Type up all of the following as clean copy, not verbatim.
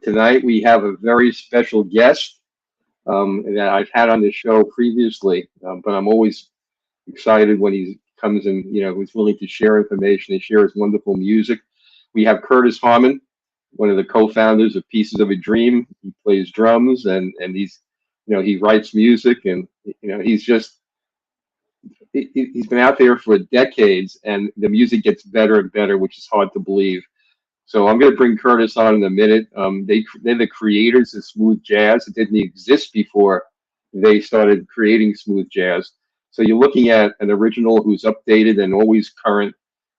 tonight we have a very special guest that I've had on the show previously, but I'm always excited when he comes and is willing to share information and share his wonderful music. We have Curtis Harmon, one of the co-founders of Pieces of a Dream. He plays drums and he's he writes music, and he's just he's been out there for decades, and the music gets better and better, which is hard to believe. So I'm going to bring Curtis on in a minute. They're the creators of smooth jazz. It didn't exist before they started creating smooth jazz. So you're looking at an original who's updated and always current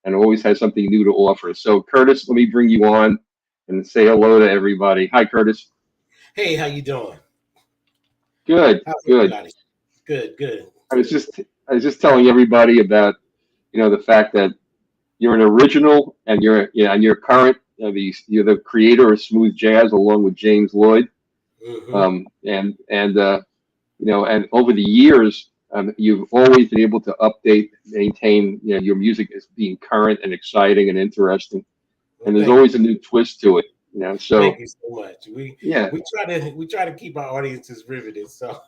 and always has something new to offer. So Curtis, let me bring you on and say hello to everybody. Hi, Curtis. Hey, how you doing? Good, How's good. everybody? Good. I was just telling everybody about the fact that you're an original and you're current. You're the creator of smooth jazz along with James Lloyd. hmm And over the years, you've always been able to update, maintain your music as being current and exciting and interesting. Well, And there's thank you. always a new twist to it. So Thank you so much. We yeah, we try to keep our audiences riveted. So,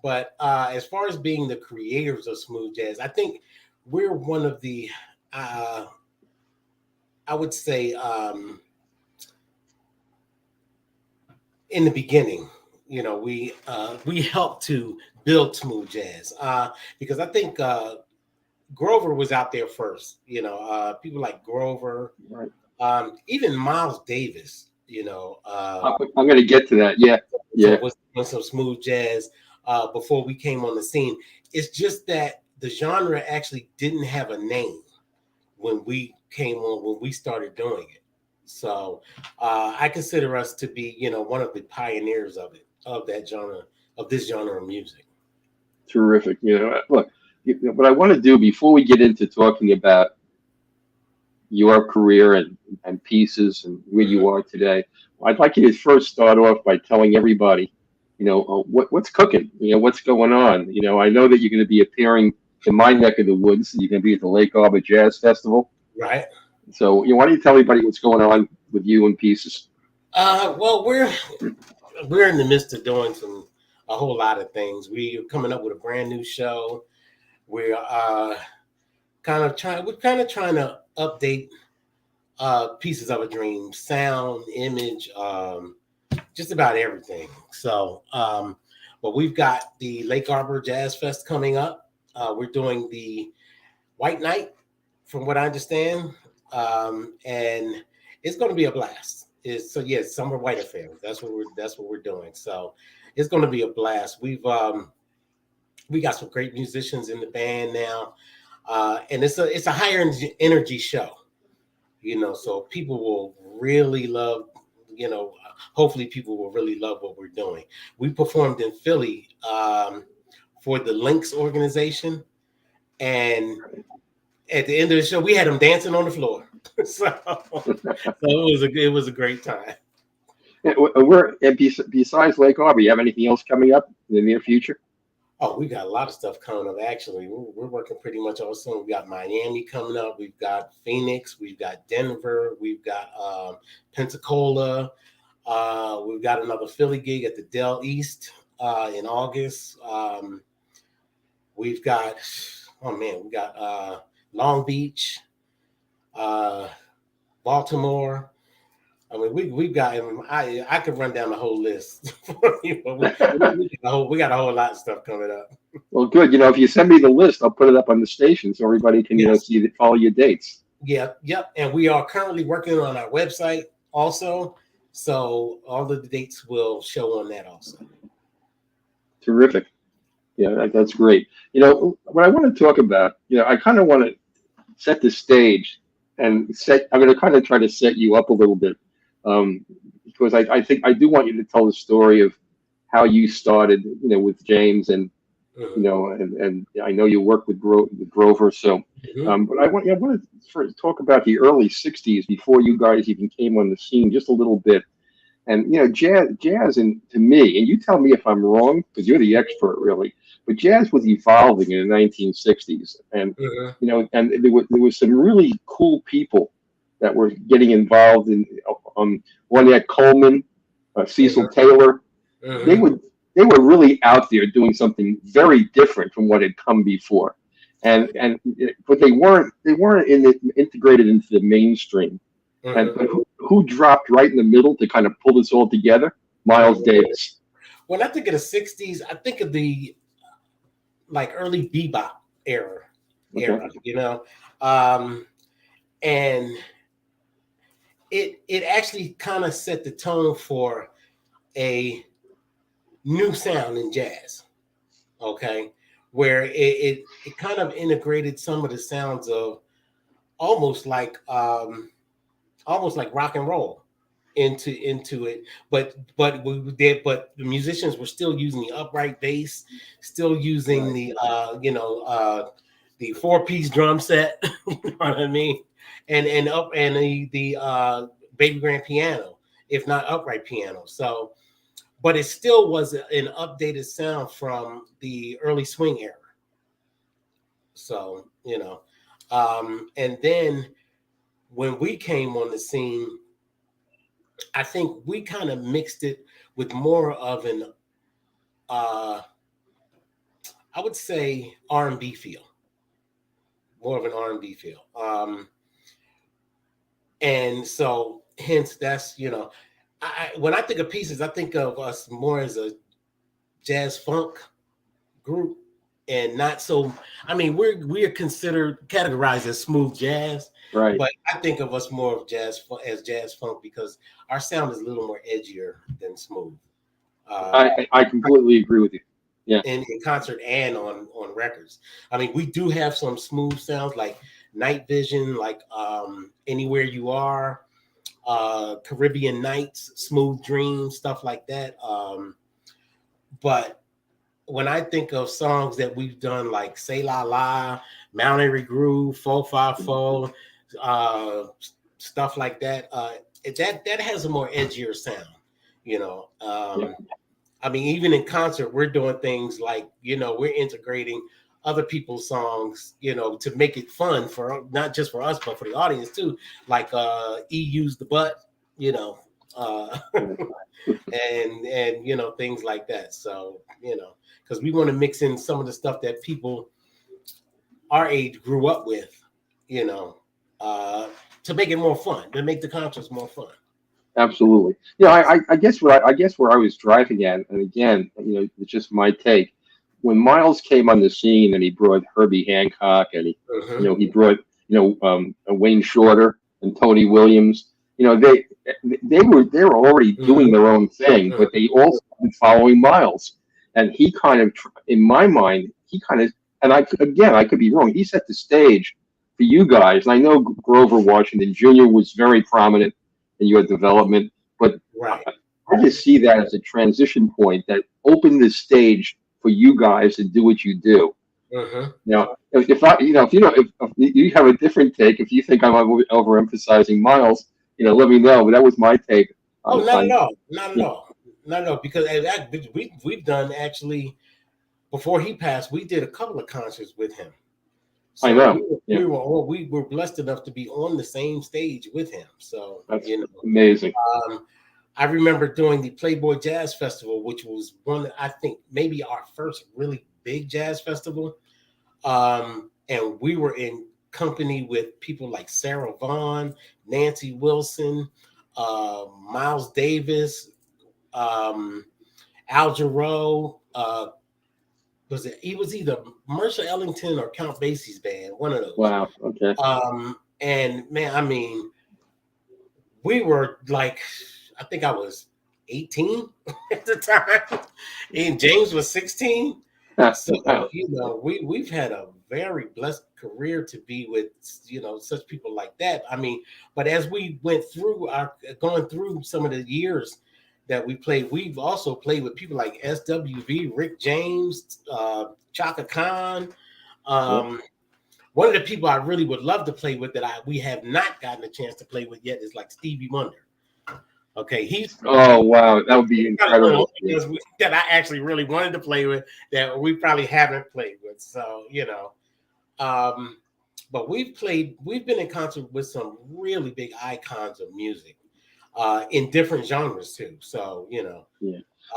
but as far as being the creators of smooth jazz, I think we're one of the uh, I would say in the beginning, we helped to build smooth jazz because I think Grover was out there first. People like Grover, right. even Miles Davis. I'm going to get to that. Yeah, So yeah, was doing some smooth jazz before we came on the scene. It's just that the genre actually didn't have a name when we came on, when we started doing it. So I consider us to be, one of the pioneers of it, of that genre, of this genre of music. terrific. Look, what I want to do before we get into talking about your career and pieces and where Mhm. you are today, I'd like you to first start off by telling everybody, what's cooking, what's going on. I know that you're going to be appearing in my neck of the woods. You're going to be at the Lake Arbor Jazz Festival. Right. So, why don't you tell everybody what's going on with you and pieces? Well, we're in the midst of doing a whole lot of things. We are coming up with a brand new show. We're kind of trying to update pieces of a dream, sound, image, just about everything. So, but we've got the Lake Arbor Jazz Fest coming up. We're doing the White Night, from what I understand, and it's going to be a blast. Yes, Summer White Affair. That's what we're doing. So it's going to be a blast. We got some great musicians in the band now, and it's a higher energy show. So people will really love. Hopefully people will really love what we're doing. We performed in Philly for the Lynx organization, and at the end of the show, we had them dancing on the floor. So it was a great time. Besides Lake Arbor, you have anything else coming up in the near future? Oh, we got a lot of stuff coming up. Actually, we're working pretty much all soon. We got Miami coming up. We've got Phoenix. We've got Denver. We've got Pensacola. We've got another Philly gig at the Dell East in August. We've got we got Long Beach, uh, Baltimore. I mean, we've got. I could run down the whole list. But we got a whole lot of stuff coming up. Well, good. If you send me the list, I'll put it up on the station so everybody can, Yes. follow your dates. Yep. And we are currently working on our website also. So all of the dates will show on that also. Terrific. Yeah, that's great. What I want to talk about, I kind of want to set the stage I'm going to kind of try to set you up a little bit, because I think I do want you to tell the story of how you started, with James Mhm. and I know you work with Grover. So, Mhm. but I want to first talk about the early '60s before you guys even came on the scene just a little bit. And jazz, and to me, and you tell me if I'm wrong because you're the expert, really. But jazz was evolving in the 1960s, and Mhm. there was some really cool people that were getting involved in. One had Coleman, Cecil Taylor. They were really out there doing something very different from what had come before, but they weren't integrated into the mainstream. And but who dropped right in the middle to kind of pull this all together? Miles Davis. When I think of the '60s, I think of the like early bebop era, you know, and it actually kind of set the tone for a new sound in jazz. Okay, where it kind of integrated some of the sounds of almost like rock and roll into it, but the musicians were still using the upright bass, still using the the 4-piece drum set, you know what I mean, and the baby grand piano, if not upright piano. So, but it still was an updated sound from the early swing era. So, and then when we came on the scene, I think we kind of mixed it with more of an, I would say, R&B feel, more of an R&B feel. And so, hence, that's, when I think of Pieces, I think of us more as a jazz funk group, and not so. I mean, we're categorized as smooth jazz, right? But I think of us more of jazz funk because our sound is a little more edgier than smooth. I completely agree with you. Yeah, in concert and on records. I mean, we do have some smooth sounds like Night Vision, like Anywhere You Are, Caribbean Nights, Smooth Dreams, stuff like that. But when I think of songs that we've done, like Say La La, Mount Airy Groove, 454, stuff like that, that has a more edgier sound, I mean, even in concert, we're doing things like, we're integrating other people's songs, to make it fun for not just for us, but for the audience too. Like EU's The Butt, and things like that. So, because we want to mix in some of the stuff that people our age grew up with, to make it more fun, to make the concerts more fun. Absolutely. Yeah, I guess where I was driving at, and again, it's just my take. When Miles came on the scene and he brought Herbie Hancock and he brought Wayne Shorter and Tony Williams. They were already doing their own thing, but they also been following Miles, and he kind of, in my mind, and I could be wrong. He set the stage for you guys. And I know Grover Washington Jr. was very prominent in your development, but right. I just see that as a transition point that opened the stage for you guys to do what you do. Now, if you have a different take, if you think I'm overemphasizing Miles, let me know. But that was my take. Not at all. Because we've done, actually, before he passed, we did a couple of concerts with him. So I know. we were blessed enough to be on the same stage with him. So that's amazing. I remember doing the Playboy Jazz Festival, which was I think maybe our first really big jazz festival. And we were in company with people like Sarah Vaughan, Nancy Wilson, Miles Davis, Al Jarreau, he was either Mercer Ellington or Count Basie's band, one of those. Wow. Okay. And man, I mean, we were like, I think I was 18 at the time, and James was 16. So we've had a very blessed career to be with such people like that. I mean, but as we went through going through some of the years that we played, we've also played with people like SWV, Rick James, Chaka Khan. One of the people I really would love to play with that we have not gotten a chance to play with yet is like Stevie Wonder. Okay, oh wow, that would be incredible. That I actually really wanted to play with that we probably haven't played with. So but we've been in concert with some really big icons of music. in different genres too. So, Yeah.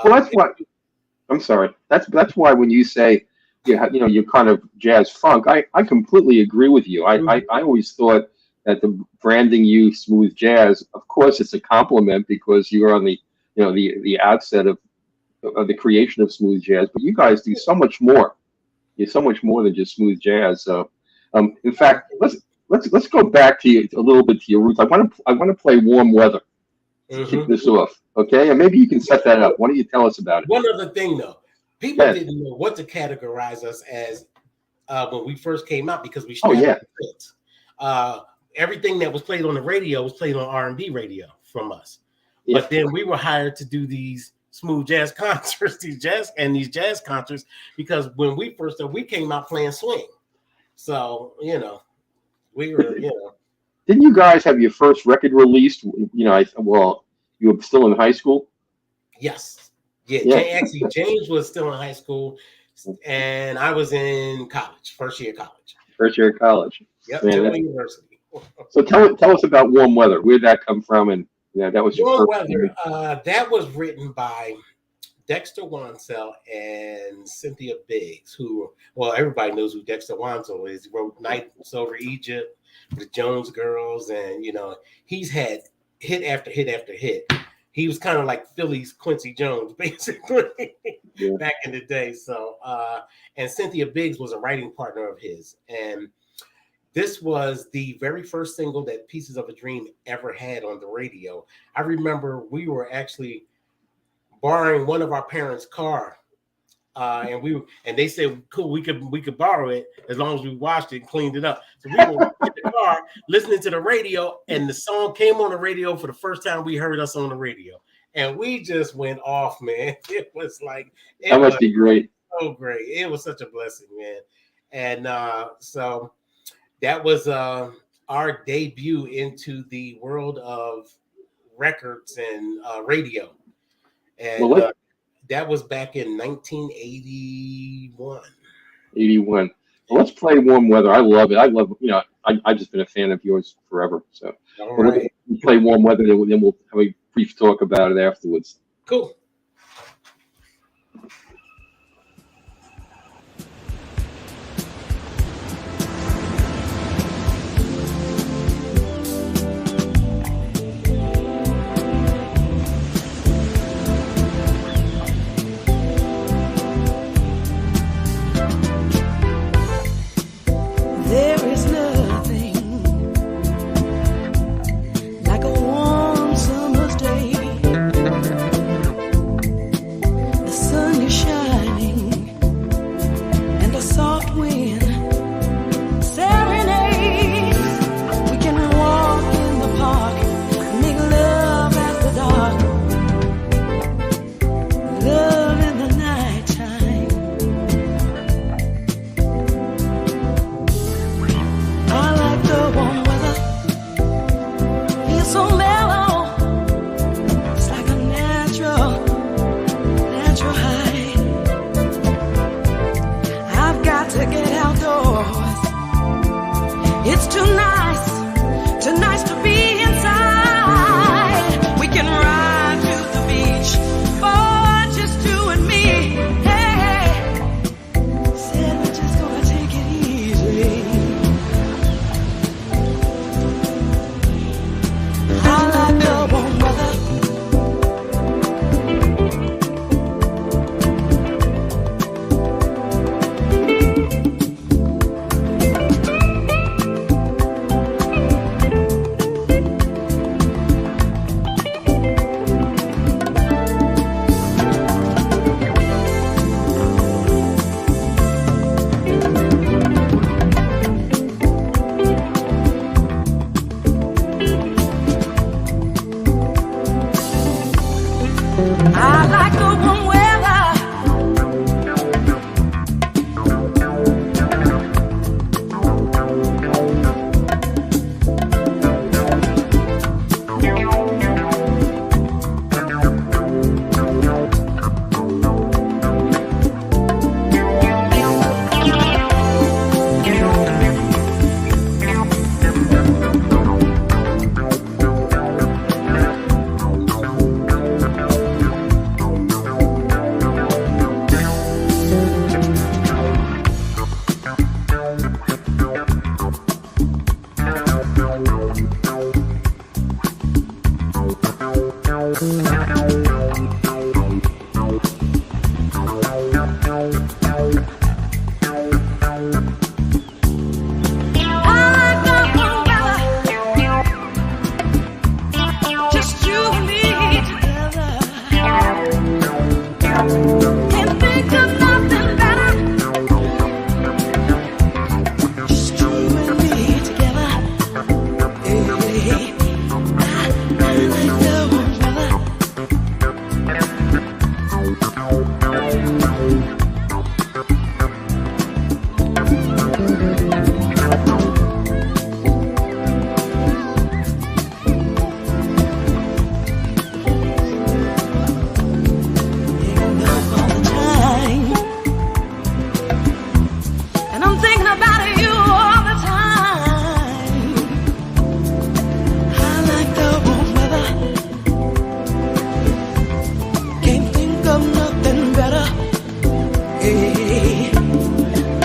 Well, that's why. I'm sorry. That's why when you say you're kind of jazz funk, I completely agree with you. I always thought that the branding you smooth jazz, of course, it's a compliment because you're on the outset of the creation of smooth jazz, but you guys do so much more. You're so much more than just smooth jazz. So, in fact, let's go back to you a little bit to your roots. I want to play Warm Weather to kick this off, okay? And maybe you can set that up. Why don't you tell us about it? One other thing, though, people didn't know what to categorize us as when we first came out because we started hits. Everything that was played on the radio was played on R&B radio from us. Yeah. But then we were hired to do these smooth jazz concerts, these jazz concerts, because when we first started, we came out playing swing. So, we were, Didn't you guys have your first record released? You were still in high school? Yes. Yeah. Actually, James was still in high school, and I was in college, first year of college. Yep, university. So tell us about Warm Weather. Where did that come from? And that was your Warm Weather. That was written by Dexter Wansell and Cynthia Biggs, everybody knows who Dexter Wansell is. He wrote Nights Over Egypt, The Jones Girls, and he's had hit after hit after hit. He was kind of like Philly's Quincy Jones, basically, back in the day. So, and Cynthia Biggs was a writing partner of his. And this was the very first single that Pieces of a Dream ever had on the radio. I remember we were actually borrowing one of our parents' car. And they said, cool, we could borrow it as long as we washed it and cleaned it up. So we were in the car listening to the radio, and the song came on the radio for the first time we heard us on the radio. And we just went off, man. It was like, that must be great. So great. It was such a blessing, man. And so that was our debut into the world of records and radio. And that was back in 1981. 81. Well, let's play Warm Weather. I love it. I've just been a fan of yours forever. So we'll play Warm Weather, then we'll have a brief talk about it afterwards. Cool.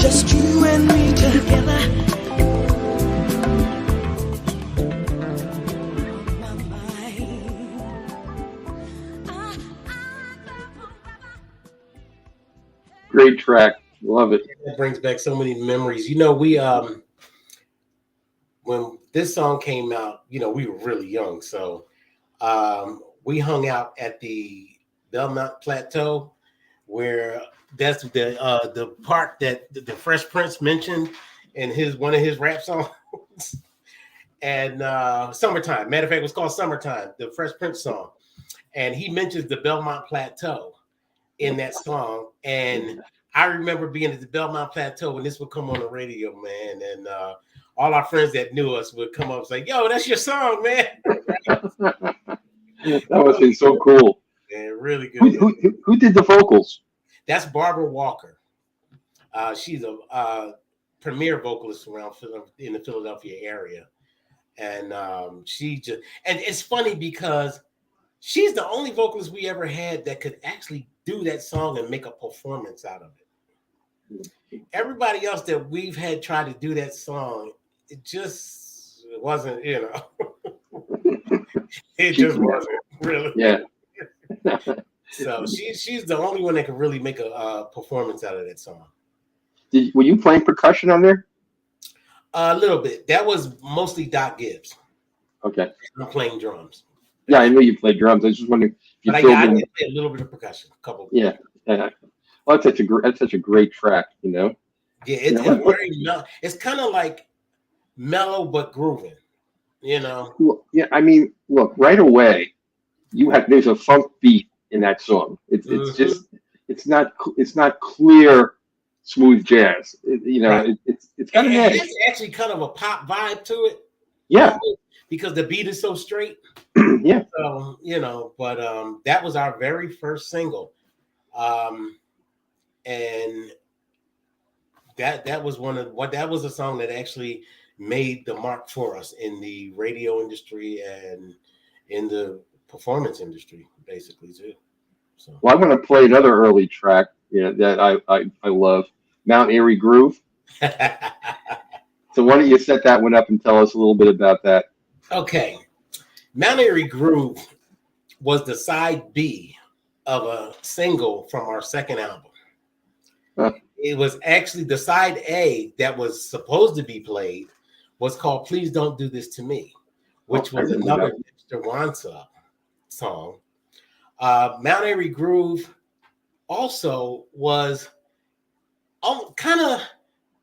just you and me together. Great track. Love it. It brings back so many memories. You know, we when this song came out, you know, we were really young. So we hung out at the Belmont Plateau, where that's the part that the Fresh Prince mentioned in one of his rap songs. And Summertime. Matter of fact, it was called Summertime, the Fresh Prince song. And he mentions the Belmont Plateau in that song. And I remember being at the Belmont Plateau when this would come on the radio, man. And all our friends that knew us would come up and say, yo, that's your song, man. That must be so cool. Yeah, really good. Who did the vocals? That's Barbara Walker. She's a premier vocalist around in the Philadelphia area. And and it's funny because she's the only vocalist we ever had that could actually do that song and make a performance out of it. Everybody else that we've had tried to do that song, it just wasn't, you know. It just wasn't really. Yeah. So she's the only one that could really make a performance out of that song. Were you playing percussion on there? A little bit. That was mostly Doc Gibbs. Okay. I'm playing drums. Yeah, I knew you played drums. I was just wondering if you I did play a little bit of percussion. A couple. Yeah. Well, that's such a great track, you know. Yeah, it's very it's kind of like mellow but grooving, you know. Well, yeah, I mean, look, right away, there's a funk beat in that song. It's just it's not clear, smooth jazz. It's kind of nice. It's actually kind of a pop vibe to it. Yeah, because the beat is so straight. Yeah. So you know, but that was our very first single, and that was a song that actually made the mark for us in the radio industry and in the performance industry, basically too. So. Well, I want to play another early track, that I love, Mount Airy Groove. So why don't you set that one up and tell us a little bit about that? Okay. Mount Airy Groove was the side B of a single from our second album. Huh. It was actually the side A that was supposed to be played was called Please Don't Do This to Me, which was another Mr. Wansa song. Mount Airy Groove also was kind of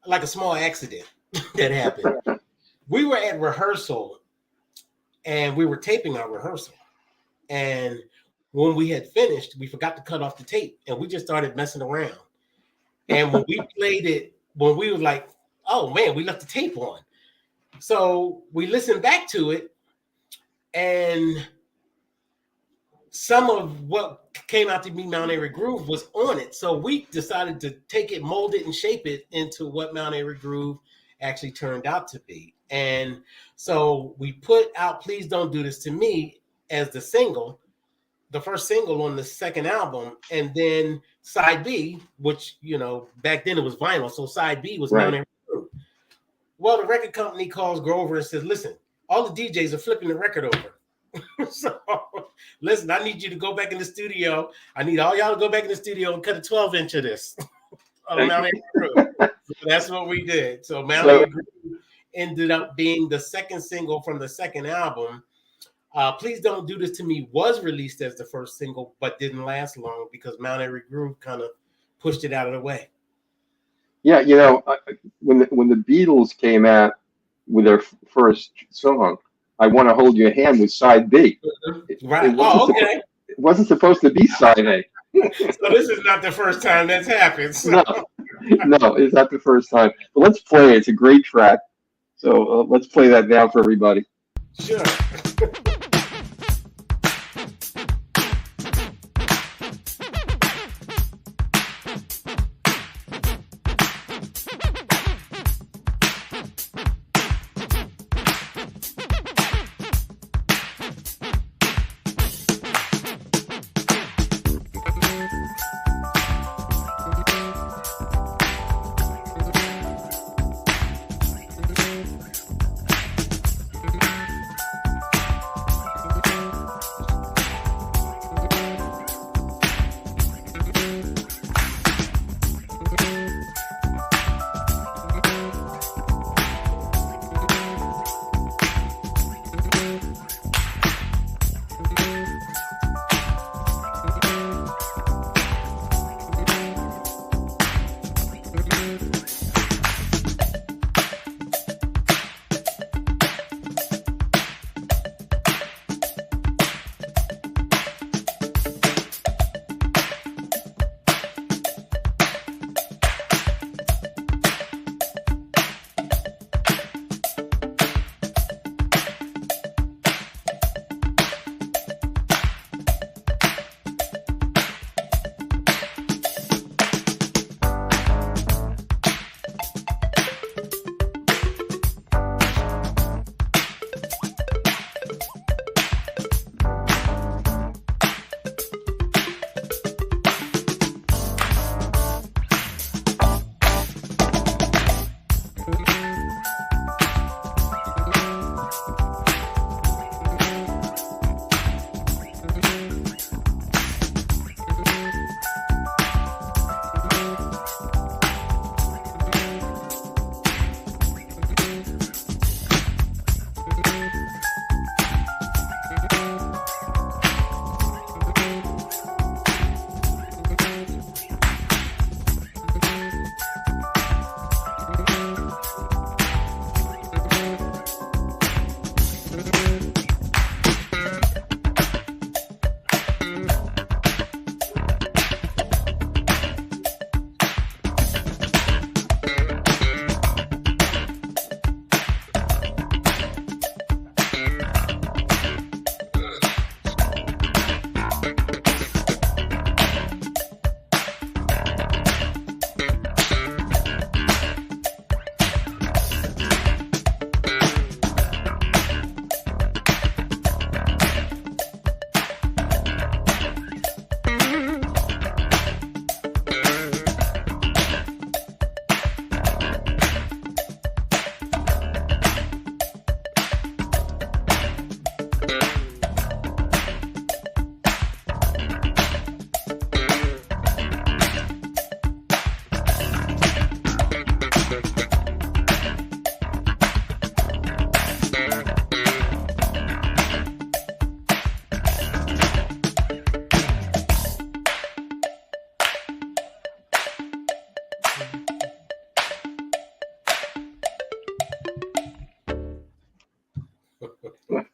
like a small accident that happened. We were at rehearsal and we were taping our rehearsal. And when we had finished, we forgot to cut off the tape and we just started messing around. And when we played it, when we were like, oh man, we left the tape on. So we listened back to it and some of what came out to be Mount Airy Groove was on it. So we decided to take it, mold it, and shape it into what Mount Airy Groove actually turned out to be. And so we put out Please Don't Do This to Me as the single, the first single on the second album, and then side B, which, back then it was vinyl. So side B was Mount Airy Groove. Well, the record company calls Grover and says, listen, all the DJs are flipping the record over. So listen, I need you to go back in the studio. I need all y'all to go back in the studio and cut a 12-inch of this. Mount Airy Groove. So that's what we did. So Mount Airy Groove ended up being the second single from the second album. Please Don't Do This to Me was released as the first single, but didn't last long because Mount Airy Groove kind of pushed it out of the way. Yeah, when the Beatles came out with their first song, I Want to Hold Your Hand with side B. Right. It wasn't supposed to be side A. So this is not the first time that's happened. So. No, it's not the first time. But let's play it. It's a great track. So let's play that now for everybody. Sure.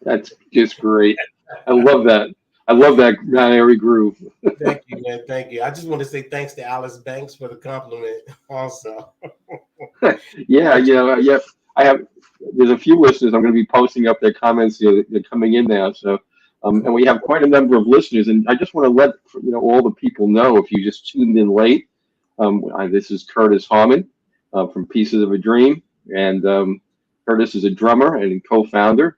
That's just great. I love that. I love that Mount Airy groove. Thank you, man. Thank you. I just want to say thanks to Alice Banks for the compliment also. Yeah, yeah. I have. There's a few listeners. I'm going to be posting up their comments. They're coming in now. So, and we have quite a number of listeners. And I just want to let all the people know, if you just tuned in late. This is Curtis Harmon from Pieces of a Dream, and Curtis is a drummer and co-founder,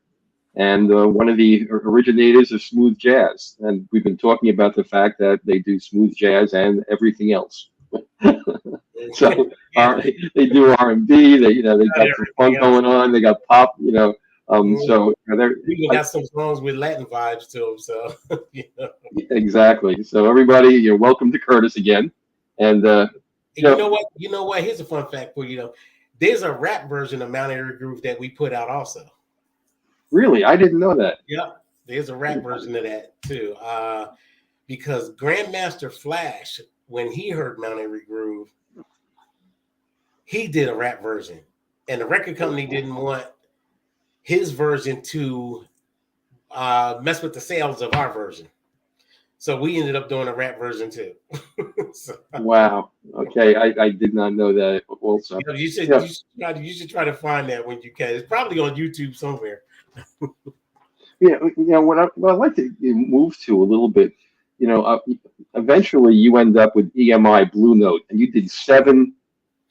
and one of the originators of smooth jazz. And we've been talking about the fact that they do smooth jazz and everything else. So they do R&B. They they got some funk going on. They got pop. So they're We even got some songs with Latin vibes to them. So exactly. So everybody, you're welcome to Curtis again. And you know what? You know what? Here's a fun fact for you. There's a rap version of Mount Airy Groove that we put out also. Really, I didn't know that. Yep, there's a rap version of that too. Because Grandmaster Flash, when he heard Mount Airy Groove, he did a rap version, and the record company didn't want his version to mess with the sales of our version. So we ended up doing a rap version too. So, wow. Okay, I did not know that also. you should try to find that when you can. It's probably on YouTube somewhere. Yeah, what I'd like to move to a little bit. Eventually you end up with EMI Blue Note, and you did 7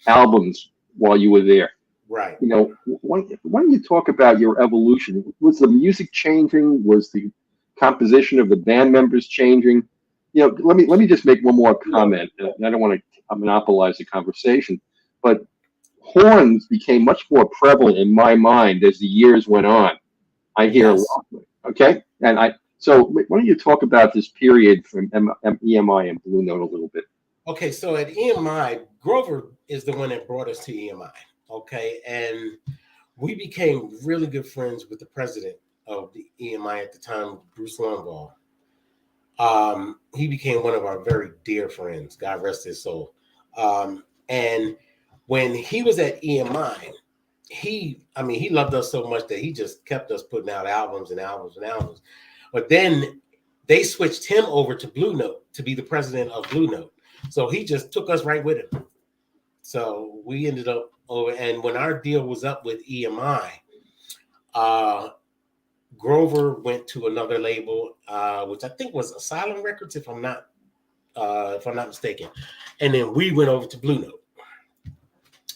albums while you were there. Right. Why don't you talk about your evolution? Was the music changing? Was the composition of the band members changing? Let me just make one more comment. I don't want to monopolize the conversation, but horns became much more prevalent in my mind as the years went on. I hear a lot. Okay, so why don't you talk about this period from EMI and Blue Note a little bit? Okay, so at EMI, Grover is the one that brought us to EMI. Okay, and we became really good friends with the president of the EMI at the time, Bruce Lundvall. He became one of our very dear friends. God rest his soul. And when he was at EMI, he loved us so much that he just kept us putting out albums and albums and albums. But then they switched him over to Blue Note to be the president of Blue Note. So he just took us right with him. So we ended up over, and when our deal was up with EMI, Grover went to another label, which I think was Asylum Records, if I'm not mistaken. And then we went over to Blue Note.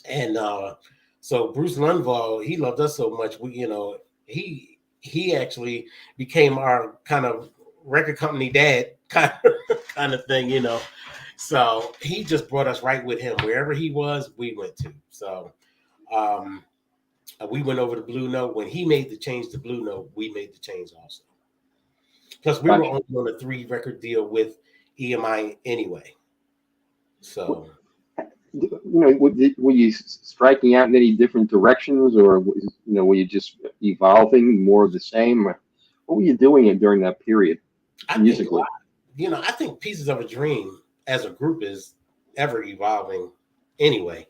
And so Bruce Lundvall, he loved us so much. He actually became our kind of record company dad kind of thing, So he just brought us right with him. Wherever he was, we went to. So we went over to Blue Note. When he made the change to Blue Note, we made the change also. Plus, we were only on a 3-record deal with EMI anyway. So, were you striking out in any different directions, or were you just evolving more of the same? What were you doing during that period musically? I think Pieces of a Dream as a group is ever evolving anyway.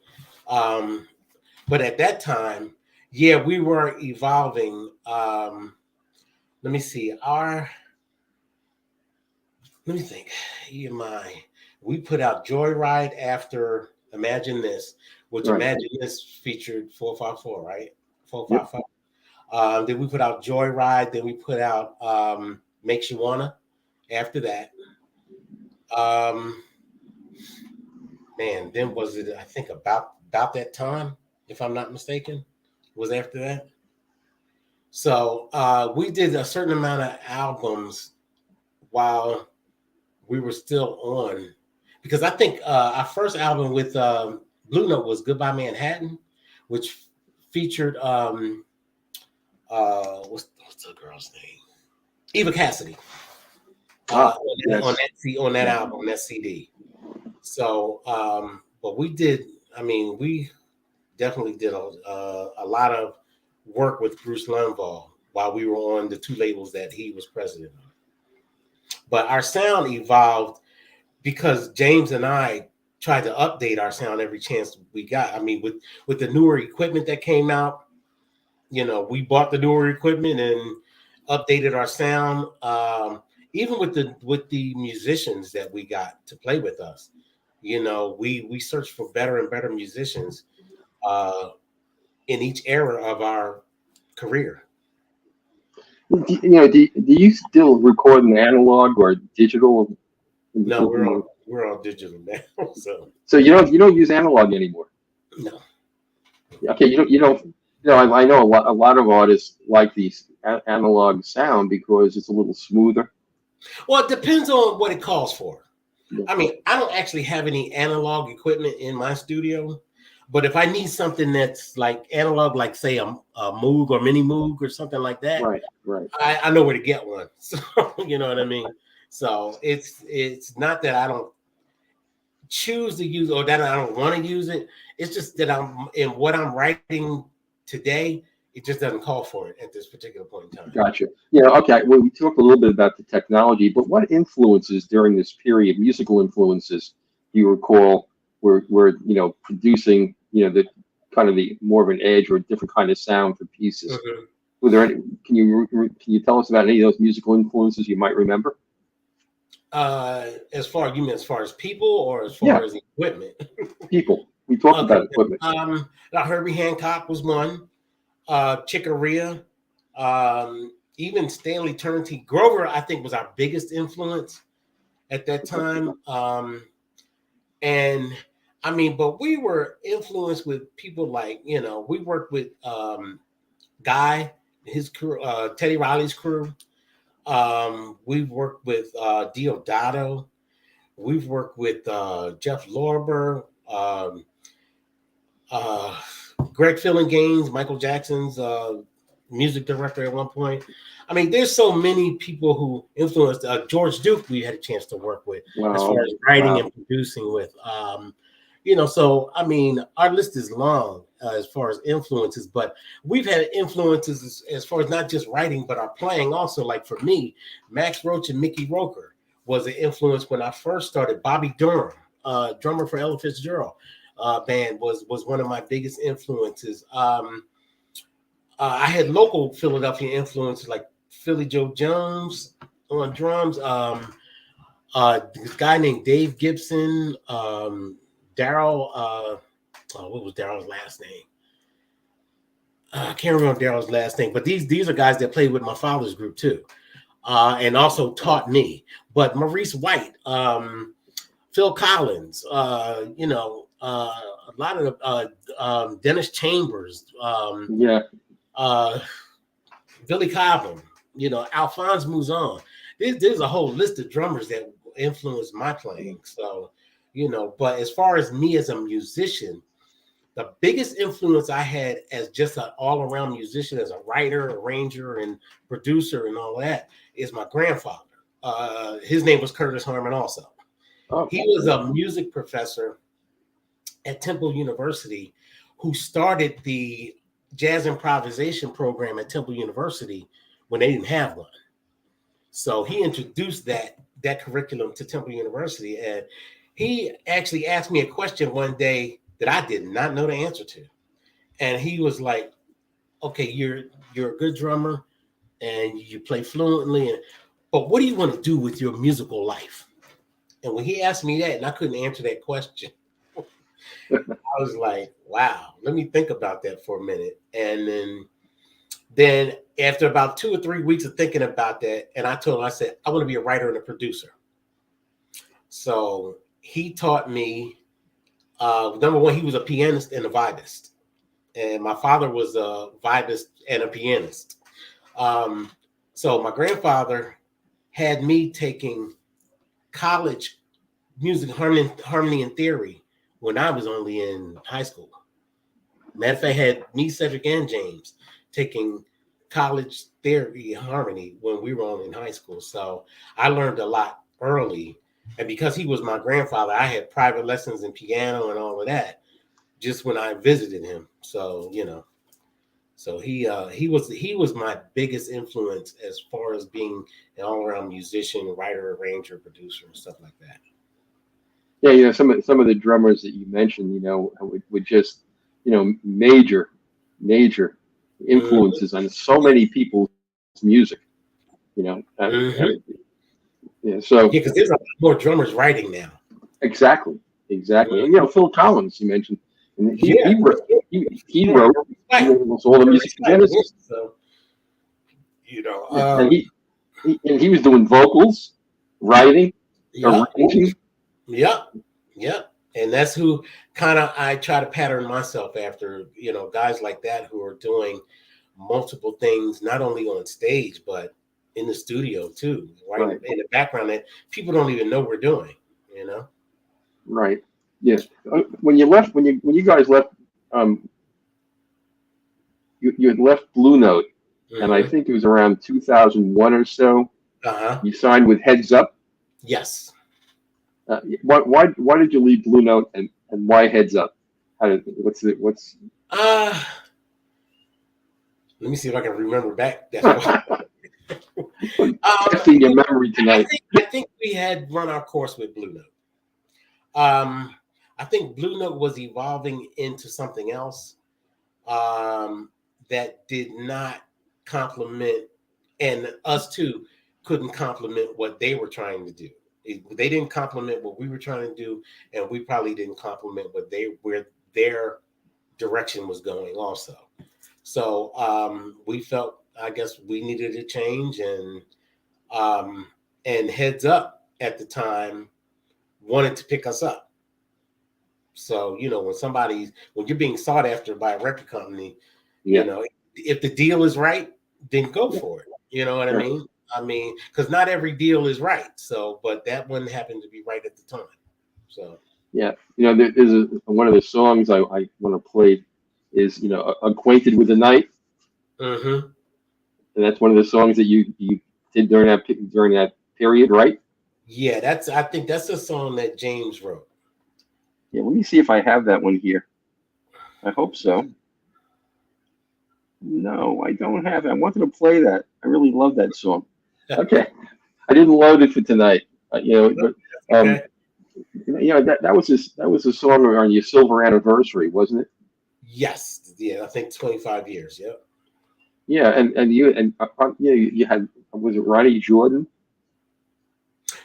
But at that time, yeah, we were evolving. Let me see. Let me think. EMI. We put out Joyride after Imagine This, which right. Imagine This featured 454, right? 455. Yep. Then we put out Joyride. Then we put out Makes You Wanna after that. Then was it, I think, about that time, if I'm not mistaken, was after that. So we did a certain amount of albums while we were still on, because I think our first album with Blue Note was Goodbye Manhattan, which featured what's the girl's name? Eva Cassidy. On that album, on that CD. So, but we definitely did a lot of work with Bruce Lundvall while we were on the 2 labels that he was president of. But our sound evolved because James and I tried to update our sound every chance we got. I mean, with the newer equipment that came out, we bought the newer equipment, and updated our sound. Even with the musicians that we got to play with us, you know, we searched for better and better musicians in each era of our career. Do you still record in analog or digital? No, we're all digital now. So you don't use analog anymore. No. Okay, I know a lot of artists like these analog sound because it's a little smoother. Well, it depends on what it calls for. Yeah. I mean, I don't actually have any analog equipment in my studio, but if I need something that's like analog, like say a Moog or Mini Moog or something like that, Right. I know where to get one. So you know what I mean. So it's not that I don't choose to use or that I don't want to use it. It's just that I'm in what I'm writing today. It just doesn't call for it at this particular point in time. Gotcha. Okay. Well, we talked a little bit about the technology, but what influences during this period, musical influences, do you recall were producing the kind of the more of an edge or a different kind of sound for pieces? Mm-hmm. Were there any? Can you tell us about any of those musical influences you might remember? As far as people or as far as equipment? People. We talked about equipment. Herbie Hancock was one. Chick Corea, even Stanley Turrentine. Grover, I think, was our biggest influence at that time. And I mean, but we were influenced with people like, we worked with Guy, his crew, Teddy Riley's crew. We've worked with Diodato. We've worked with Jeff Lorber, Greg Gaines, Michael Jackson's music director at one point. I mean, there's so many people who influenced. George Duke, we had a chance to work with as far as writing and producing with. So I mean, our list is long as far as influences, but we've had influences as far as not just writing, but our playing also. Like for me, Max Roach and Mickey Roker was an influence when I first started. Bobby Durham, drummer for Ella Fitzgerald band, was one of my biggest influences. I had local Philadelphia influences like Philly Joe Jones on drums. This guy named Dave Gibson, Daryl. What was Daryl's last name? I can't remember Daryl's last name, but these are guys that played with my father's group too, and also taught me. But Maurice White, Phil Collins, a lot of Dennis Chambers, Billy Cobham, Alphonse Mouzon. There's a whole list of drummers that influenced my playing. So, but as far as me as a musician, the biggest influence I had as just an all-around musician, as a writer, arranger, and producer and all that, is my grandfather. His name was Curtis Harmon also. He was a music professor at Temple University who started the jazz improvisation program at Temple University when they didn't have one. So he introduced that curriculum to Temple University, and he actually asked me a question one day that I did not know the answer to. And he was like, okay, you're a good drummer and you play fluently, but what do you want to do with your musical life? And when he asked me that, and I couldn't answer that question, I was like, wow, let me think about that for a minute. And then after about 2 or 3 weeks of thinking about that, and I told him, I said, I want to be a writer and a producer. So he taught me, number one, he was a pianist and a vibist. And my father was a vibist and a pianist. So my grandfather had me taking college music harmony and theory when I was only in high school. Matter of fact, had me, Cedric, and James taking college theory harmony when we were only in high school. So I learned a lot early. And because he was my grandfather, I had private lessons in piano and all of that just when I visited him. So, so he was my biggest influence as far as being an all-around musician, writer, arranger, producer, and stuff like that. Yeah, some of the drummers that you mentioned, would just, major influences on so many people's music. You know, Mhm. yeah. So Yeah, because there's a lot more drummers writing now. exactly. And you know, Phil Collins, you mentioned, and Yeah, he sure. wrote Right. almost all the music for Right. Genesis. So, you know, Yeah. And he was doing vocals, writing, yeah, arranging. yeah, yeah. And that's who kind of I try to pattern myself after, guys like that who are doing multiple things, not only on stage, but in the studio too, right? Right. In the background that people don't even know we're doing, you know? Right. Yeah. When you guys left, um, you had left Blue Note, and I Hmm. think it was around 2001 or so. Uh-huh. You signed with Heads Up. Yes. Why did you leave Blue Note, and why Heads Up? What's Uh, Let me see if I can remember back. That's why. testing your memory I tonight? think I think we had run our course with Blue Note. I think Blue Note was evolving into something else um, that did not complement, and us too couldn't complement what they were trying to do. They didn't complement what we were trying to do, and we probably didn't complement where their direction was going also. So we felt, I guess, we needed a change, um, and Heads Up at the time wanted to pick us up. So when you're being sought after by a record company, Yeah. if the deal is right, then go Yeah. for it. You know what I Sure. mean? Because not every deal is right. So, but that one happened to be right at the time. So, Yeah. There's one of the songs I want to play is Acquainted with the Night, mm-hmm. and that's one of the songs that you did during that period, right? Yeah, I think that's a song that James wrote. Yeah. Let me see if I have that one here. I hope so. No, I don't have it. I wanted to play that. I really love that song. Okay, I didn't load it for tonight. But um, Okay. that was a song on your silver anniversary, wasn't it? Yes. Yeah, I think 25 years. Yep. Yeah, you had, was it Ronnie Jordan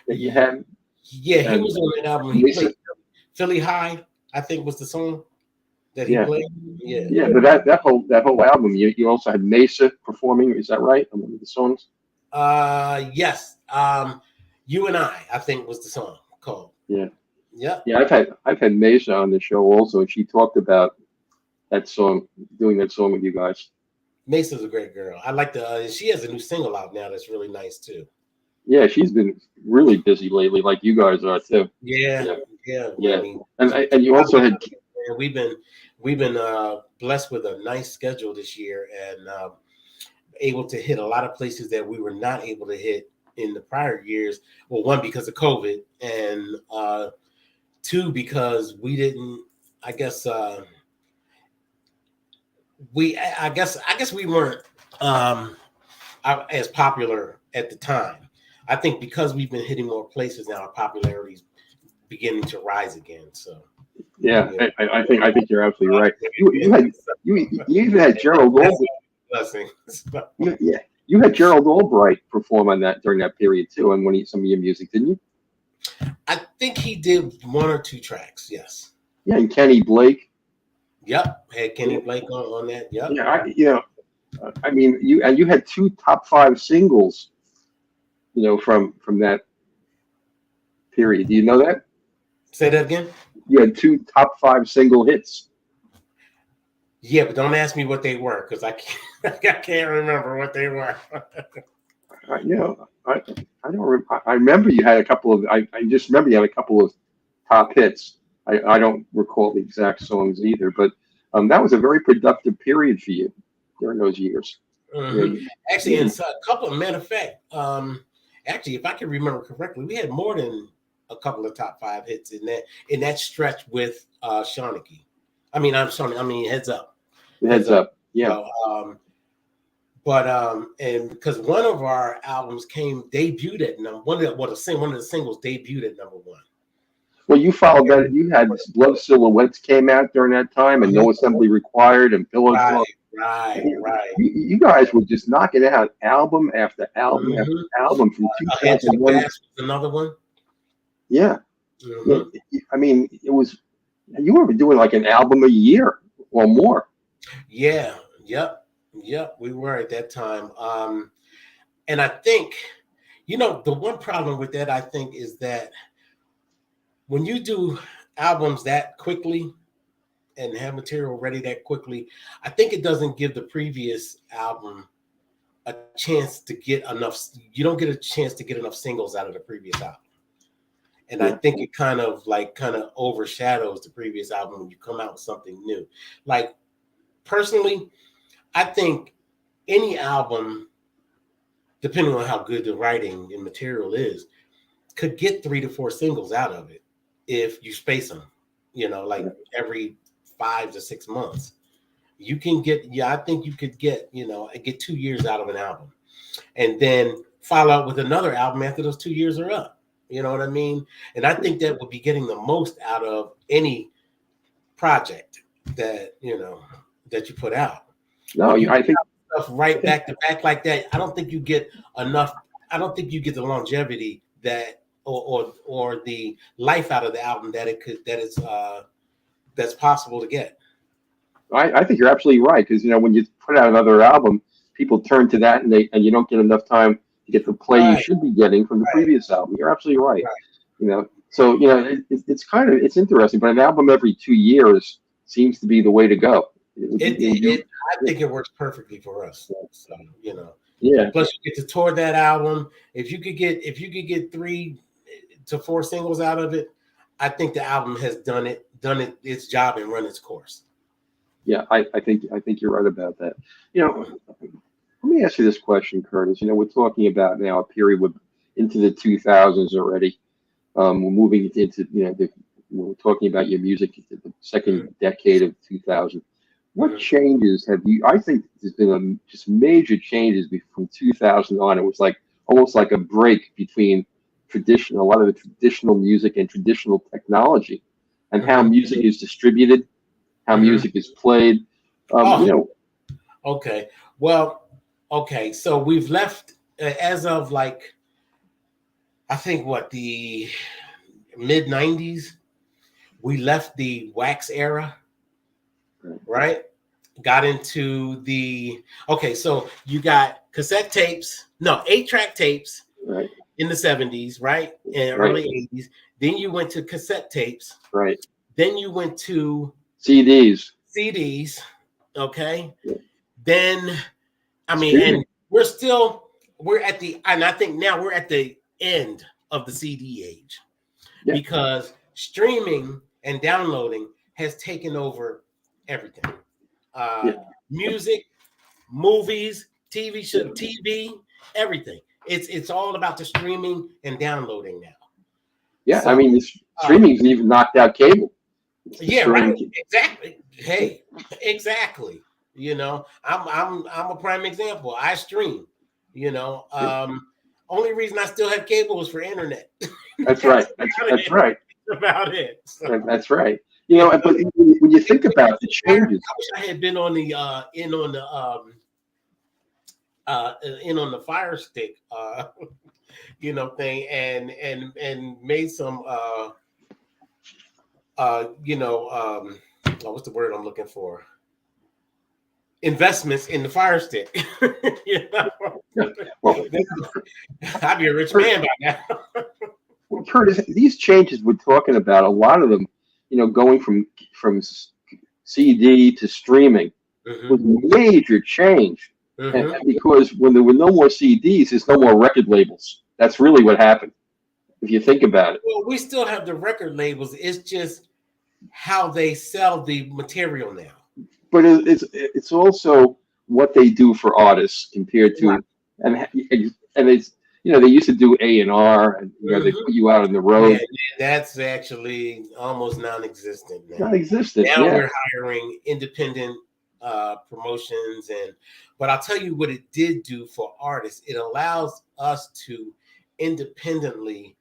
that you had, Yeah, he and was on that album. He Lisa? played Philly High, I think was the song that he Yeah, played. Yeah. yeah, but that whole album, you also had Mesa performing. Is that right? On one of the songs. Yes. You and I think was the song called. Yeah, Yep. yeah. I've had Mesa on the show also, and she talked about that song, doing that song with you guys. Masa's a great girl. I like she has a new single out now that's really nice too. Yeah, she's been really busy lately, like you guys are too. Yeah. Yeah, Yeah. I yeah. mean, And you also had, we've been blessed with a nice schedule this year and able to hit a lot of places that we were not able to hit in the prior years. Well, one because of COVID, and two because we didn't. I guess I guess we weren't as popular at the time. I think because we've been hitting more places now, our popularity's beginning to rise again. So yeah, yeah, I think you're absolutely right. You even had Gerald that's Albright. a blessing. So, You had Gerald Albright perform on that during that period too, and some of your music, didn't you? I think he did one or two tracks. Yes. Yeah, and Kenny Blake. Yep. Had Kenny Yeah, Blake on that. Yep. yeah. I mean, you had two top five singles, from that period. Do you know that? Say that again. You had two top five single hits. Yeah, but don't ask me what they were because I can't. I can't remember what they were. I don't. I remember you had a couple of. I just remember you had a couple of top hits. I don't recall the exact songs either, but that was a very productive period for you during those years. Hmm. You, Actually, you, in a couple of matter of fact, actually, if I can remember correctly, we had more than a couple of top five hits in that stretch with Shawnee. I'm sorry. Heads Up. Heads Heads Up. Up. Yeah. So, but and because one of our albums debuted at number one of the singles debuted at number one. Well, you followed that. You had Love Silhouettes came out during that time, and No Assembly Required, and Pillow Right, Talk. Right, right. You guys were just knocking out album after album after Mhm. album from Ahead to the 2001. Past was another one. Yeah, yeah. Mhm. I mean, it was you were doing like an album a year or more. Yeah, yep. We were at that time. And I think, the one problem with that, I think, is that when you do albums that quickly and have material ready that quickly, I think it doesn't give the previous album a chance to get enough. You don't get a chance to get enough singles out of the previous album. And I Yeah. think it kind of overshadows the previous album when you come out with something new. Like, personally, I think any album, depending on how good the writing and material is, could get 3 to 4 singles out of it if you space them, like every 5 to 6 months. You can get, I think you could get 2 years out of an album and then follow up with another album after those 2 years are up. You know what I mean? And I think that would be getting the most out of any project that, that you put out. No, When you I think stuff right back to back like that, I don't think you get enough. I don't think you get the longevity that or the life out of the album that's possible to get. I think you're absolutely right because when you put out another album, people turn to that and you don't get enough time to get the play you Right, should be getting from the right, previous album. You're absolutely right. right. So it's interesting, but an album every 2 years seems to be the way to go. I think it works perfectly for us. So Yeah. plus you get to tour that album. If you could get 3 to 4 singles out of it, I think the album has done its job and run its course. Yeah, I think you're right about that. Let me ask you this question, Curtis. We're talking about now a period into the 2000s already. We're moving into we're talking about your music, the second decade of 2000. What changes have you? I think there's been just major changes from 2000 on. It was almost like a break between a lot of the traditional music and traditional technology, and how music is distributed, how music is played. Oh, okay. Well, okay. So we've left as of I think the mid 90s. We left the wax era, right? Got into so you got cassette tapes, no, 8-track tapes right, in the 70s, right? And right, early 80s. Then you went to cassette tapes. right. Then you went to CDs. Okay. Yeah. Then, Streaming. and I think now we're at the end of the CD age because streaming and downloading has taken over everything. Music, movies, TV, everything. It's all about the streaming and downloading now. Yeah, So, streaming's even knocked out cable. Yeah, right. Exactly. Hey, exactly. I'm a prime example. I stream. Only reason I still have cable is for internet. That's right. That's right. That's about it. So. That's right. But when you think about the changes, I wish I had been on the in on the Fire Stick thing and made some what's the word I'm looking for? Investments in the Fire Stick. Well, I'd be a rich man by now. Well, Curtis, these changes we're talking about, a lot of them, going from CD to streaming was a major change. And because when there were no more CDs, there's no more record labels. That's really what happened, if you think about it. Well, we still have the record labels. It's just how they sell the material now. But it's also what they do for artists compared to, and it's they used to do A&R, and they put you out on the road. Yeah, that's actually almost non-existent now. Non-existent. Now we're hiring independent promotions, but I'll tell you what it did do for artists. It allows us to independently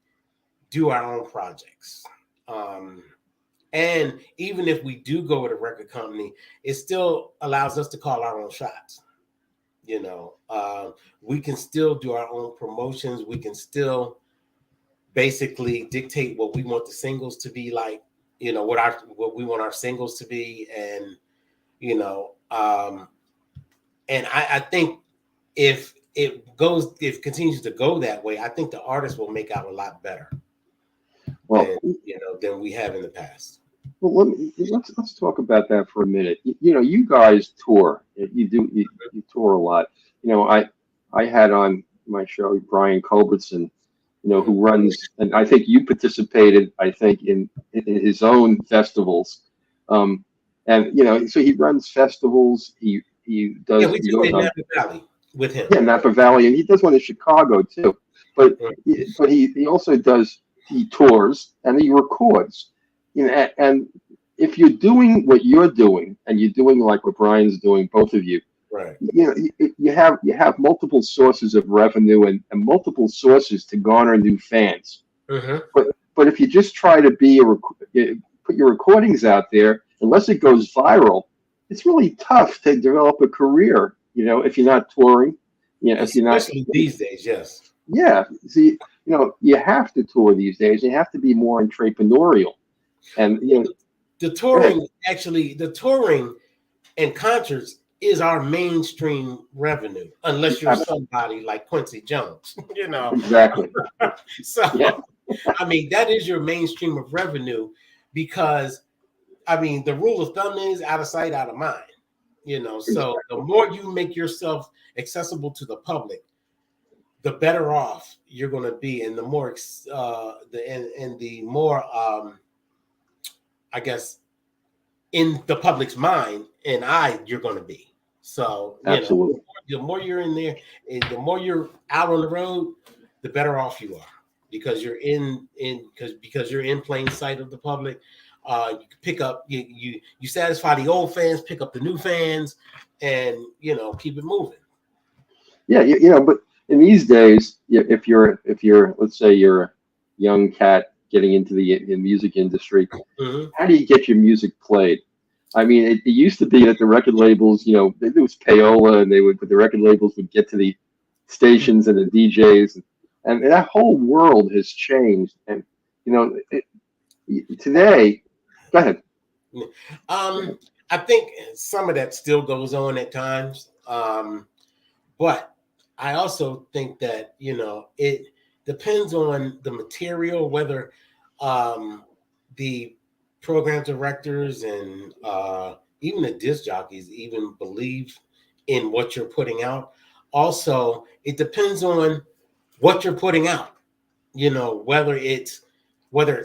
do our own projects. And even if we do go with a record company, it still allows us to call our own shots. You know, we can still do our own promotions. We can still basically dictate what we want the singles to be like. You know, what we want our singles to be, and you know, and I think if it continues to go that way, I think the artist will make out a lot better. Well, than we have in the past. Well, let's talk about that for a minute. You know, you guys tour. You tour a lot. You know, I had on my show Brian Culbertson, you know, who runs, and I think you participated, I think, in his own festivals. And you know, so he runs festivals. He does. Yeah, we did in Napa Valley with him. Yeah, Napa Valley, and he does one in Chicago too. But he also does. He tours and he records. You know, and if you're doing what you're doing, and you're doing like what Brian's doing, both of you, right? You know, you have multiple sources of revenue and multiple sources to garner new fans. But if you just try to put your recordings out there, unless it goes viral, it's really tough to develop a career. You know, if you're not touring, you know, if you're not, especially these days, yes. Yeah, see, you know, you have to tour these days. You have to be more entrepreneurial. And you know, the touring and concerts is our mainstream revenue, unless you're somebody like Quincy Jones, you know. Exactly. So, I mean, that is your mainstream of revenue, because, I mean, the rule of thumb is out of sight, out of mind, you know. So the more you make yourself accessible to the public, the better off you're going to be, and the more the more I guess in the public's mind and you're going to be. So absolutely, the more you're in there, and the more you're out on the road, the better off you are, because you're because you're in plain sight of the public. You can pick up you satisfy the old fans, pick up the new fans, and you know, keep it moving. Yeah, you know, but in these days, if you're let's say you're a young cat getting into the music industry, how do you get your music played? I mean, it used to be that the record labels, you know, there was payola, and the record labels would get to the stations and the DJs, and that whole world has changed. And you know, today, go ahead. I think some of that still goes on at times, but I also think that, you know, it depends on the material, whether the program directors and even the disc jockeys even believe in what you're putting out. Also, it depends on what you're putting out, you know, whether it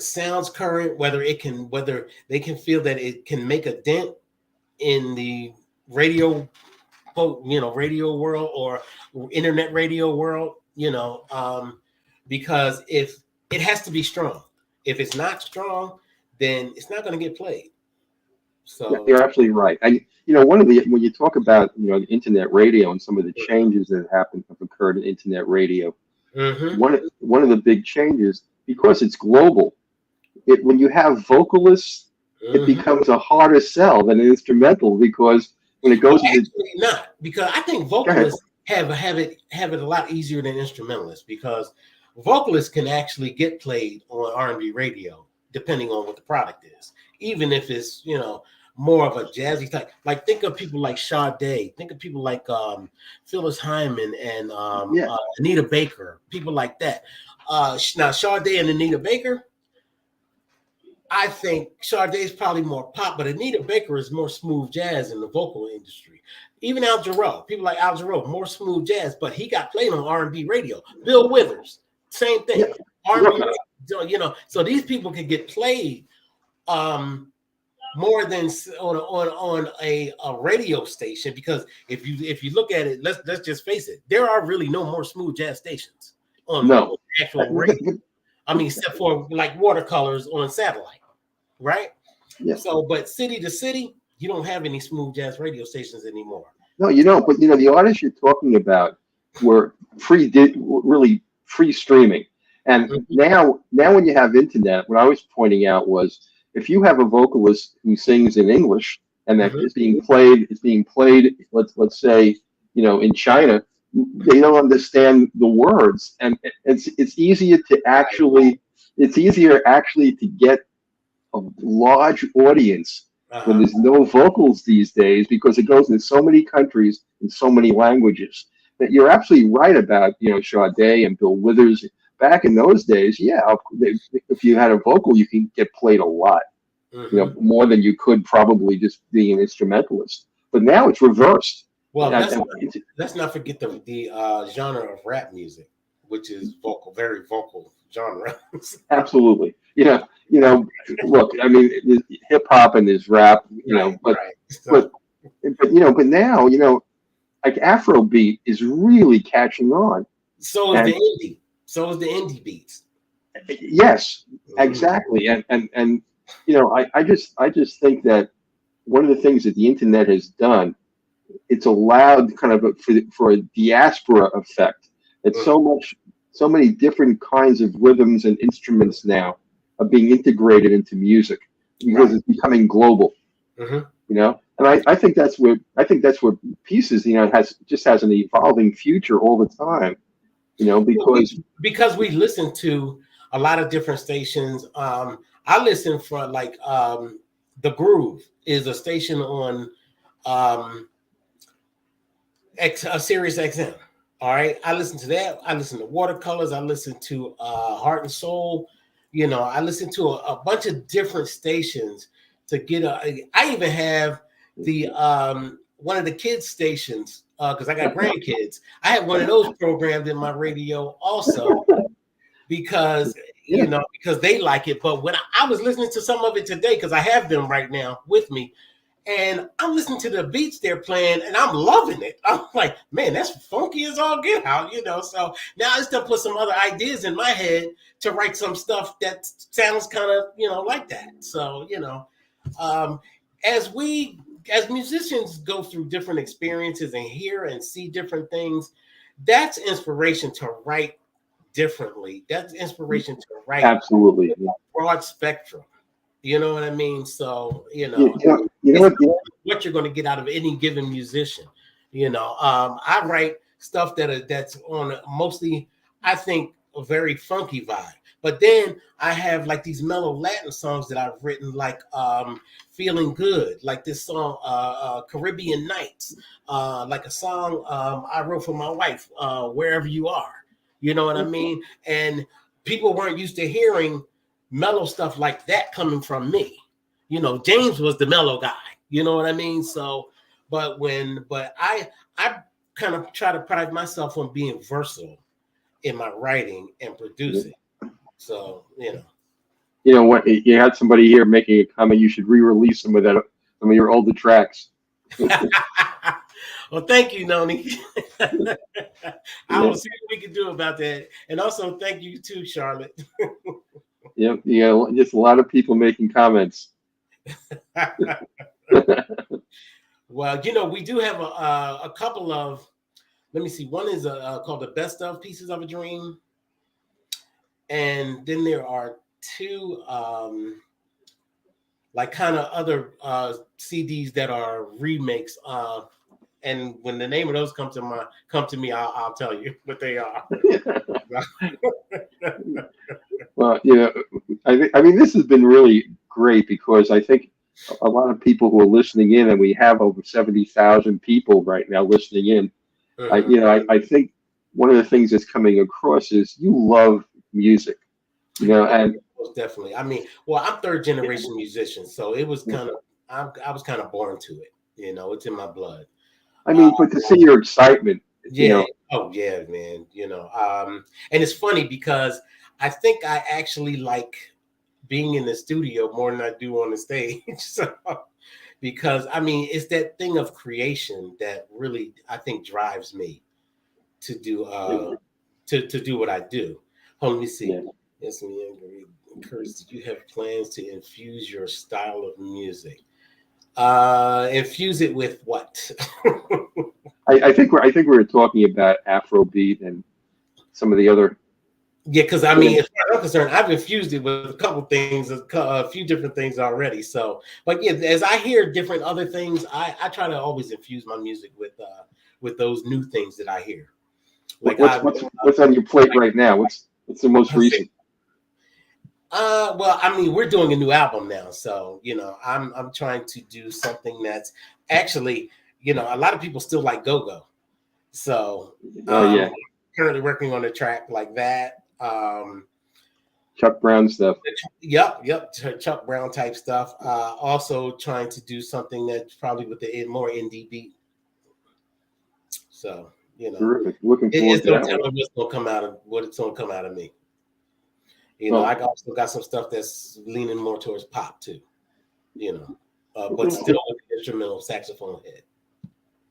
sounds current, whether they can feel that it can make a dent in the radio world or internet radio world, you know, because if it has to be strong. If it's not strong, then it's not going to get played. So you're absolutely right. And you know, when you talk about, you know, the internet radio and some of the changes that have occurred in internet radio, one of the big changes, because it's global, when you have vocalists, it becomes a harder sell than an instrumental, because when it goes not, because I think vocalists have it a lot easier than instrumentalists, because vocalists can actually get played on R&B radio depending on what the product is, even if it's, you know, more of a jazzy type. Like, think of people like Sade, think of people like Phyllis Hyman and Anita Baker, people like that. Now Sade and Anita Baker, I think Sade is probably more pop, but Anita Baker is more smooth jazz in the vocal industry. Even Al Jarreau, people like Al Jarreau, more smooth jazz, but he got played on R&B radio. Bill Withers, same thing. Yeah. R&B radio, you know, so these people can get played more than on a radio station, because if you look at it, let's just face it, there are really no more smooth jazz stations on actual radio. I mean, except for like Watercolors on satellite, right? Yeah. So, but city to city, you don't have any smooth jazz radio stations anymore. No, you don't. But you know, the artists you're talking about were really free streaming, and now when you have internet, what I was pointing out was if you have a vocalist who sings in English and that Mhm. is being played, let's say, in China, they don't understand the words, and it's easier actually to get a large audience when Uh-huh. there's no vocals these days because it goes in so many countries in so many languages. That you're absolutely right about, Sade and Bill Withers. Back in those days, yeah, if you had a vocal, you can get played a lot, Mhm. more than you could probably just being an instrumentalist. But now it's reversed. Well, And, let's not forget the genre of rap music, which is vocal, very vocal genre. absolutely, look, I mean, hip hop and there's rap, Right, but right. So, but but now, like Afrobeat is really catching on. so is the And indie. So is the indie beats. yes, Mhm. exactly. And I just think that one of the things that the internet has done, it's allowed kind of for a diaspora effect. It's Mhm. so many different kinds of rhythms and instruments now are being integrated into music because Right. it's becoming global. Mhm. And I think that's where pieces, has an evolving future all the time, Well, because because we listen to a lot of different stations. I listen for like the Groove is a station on um, a Sirius XM. All right, I listen to that. I listen to Watercolors. I listen to Heart and Soul. I listen to a bunch of different stations to get a. I even have the one of the kids stations because I got grandkids. I have one of those programmed in my radio also because yeah, because they like it. But when I was listening to some of it today, because I have them right now with me, and I'm listening to the beats they're playing, and I'm loving it. I'm like, man, that's funky as all get out. So now I just done put some other ideas in my head to write some stuff that sounds kind of like that. So um, as we as musicians go through different experiences and hear and see different things, that's inspiration to write differently. That's inspiration to write absolutely. with a broad spectrum. You know what I mean? So You know it's what? what you're going to get out of any given musician. I write stuff that's on mostly, I think, a very funky vibe. But then I have like these mellow Latin songs that I've written, like "Feeling Good," like this song "Caribbean Nights," like a song I wrote for my wife, "Wherever You Are." You know what I mean? And people weren't used to hearing mellow stuff like that coming from me. James was the mellow guy. You know what I mean? So, but I kind of try to pride myself on being versatile in my writing and producing. So, What you had somebody here making a comment. You should re-release some of your older tracks. well, thank you, Noni. I Yeah, will see what we can do about that. And also thank you too, Charlotte. yeah. Just a lot of people making comments. Well, we do have a couple of. Let me see. One is called "The Best of Pieces of a Dream," and then there are two like kind of other CDs that are remakes. And when the name of those come to me, I'll tell you what they are. Well, I mean, this has been really great because I think a lot of people who are listening in, and we have over 70,000 people right now listening in. Mhm. I think one of the things that's coming across is you love music, Oh, and most definitely. I mean, well, I'm third generation musician, so it was kind of I was kind of born to it. It's in my blood. I Uh, mean, but to see your excitement, yeah. Oh, yeah, man. And it's funny because I think I actually like being in the studio more than I do on the stage. So, because I mean, it's that thing of creation that really I think drives me to do to do what I do. Hold on, let me see. yeah. Yes, Curtis, did you have plans to infuse your style of music? Infuse it with what? I think we were talking about Afrobeat and some of the other. Yeah, because I mean, as far as I'm concerned, I've infused it with a couple things, a few different things already. So, but yeah, as I hear different other things, I try to always infuse my music with those new things that I hear. Like What's on your plate right now? What's the most recent? Well, I mean, we're doing a new album now, so I'm trying to do something that's actually, a lot of people still like go-go. So, Yeah, currently working on a track like that. Chuck Brown stuff. Yep, Chuck Brown type stuff. Also trying to do something that's probably with the more indie beat. So, Terrific. Looking forward to that. What's gonna come out of what's gonna come out of me. I also got some stuff that's leaning more towards pop too. But still with the instrumental saxophone head.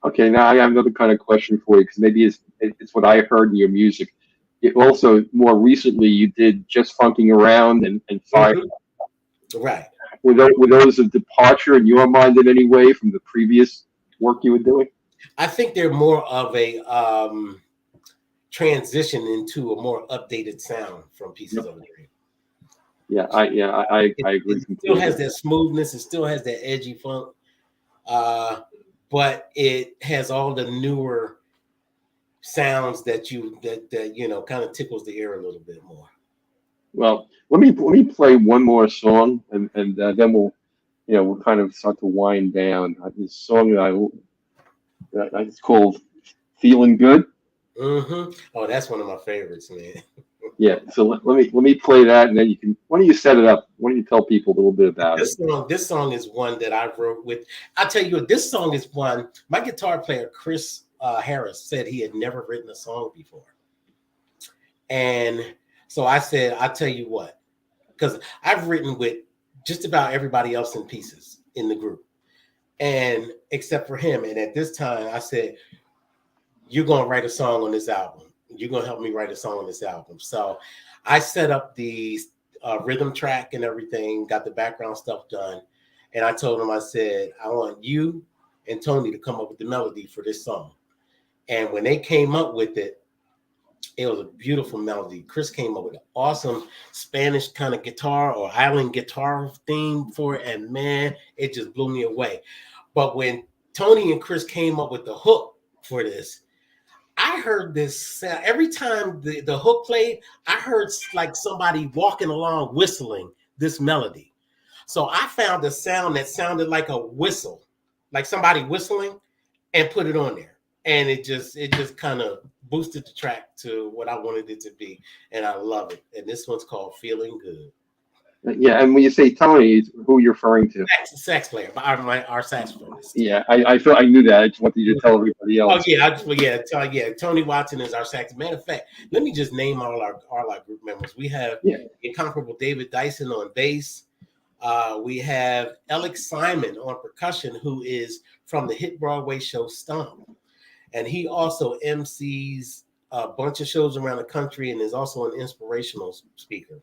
Okay, now I have another kind of question for you because maybe it's what I heard in your music. It also, more recently, you did Just Funking Around and Fire. Mm-hmm. Right. Were those a departure in your mind in any way from the previous work you were doing? I think they're more of a transition into a more updated sound from Pieces of a Dream. Yeah, I agree. It still has that smoothness. It still has that edgy funk, but it has all the newer sounds that kind of tickles the ear a little bit more. Well, let me play one more song, and then we'll kind of start to wind down. This song that it's called "Feeling Good." Mm-hmm. Oh, that's one of my favorites, man. Yeah. So let me play that, and then why don't you set it up? Why don't you tell people a little bit about it? This song is one that I wrote with. I'll tell you what. This song is one. My guitar player, Chris Harris, said he had never written a song before, and so I said, "I'll tell you what," because I've written with just about everybody else in Pieces in the group, and except for him. And at this time, I said, "You're gonna write a song on this album. You're gonna help me write a song on this album." So I set up the rhythm track and everything, got the background stuff done, and I told him, I said, "I want you and Tony to come up with the melody for this song." And when they came up with it, it was a beautiful melody. Chris came up with an awesome Spanish kind of guitar or island guitar theme for it, and man, it just blew me away. But when Tony and Chris came up with the hook for this, I heard this sound. Every time the hook played, I heard like somebody walking along whistling this melody. So I found a sound that sounded like a whistle, like somebody whistling, and put it on there. And it just kind of boosted the track to what I wanted it to be. And I love it. And this one's called Feeling Good. Yeah, and when you say Tony, who you're referring to? Sax player, our saxophonist. Yeah, I feel I knew that. I just wanted you to tell everybody else. Oh yeah, Tony Watson is our sax. Matter of fact, let me just name all our group members. We have the incomparable David Dyson on bass. We have Alex Simon on percussion, who is from the hit Broadway show Stomp, and he also MCs a bunch of shows around the country and is also an inspirational speaker.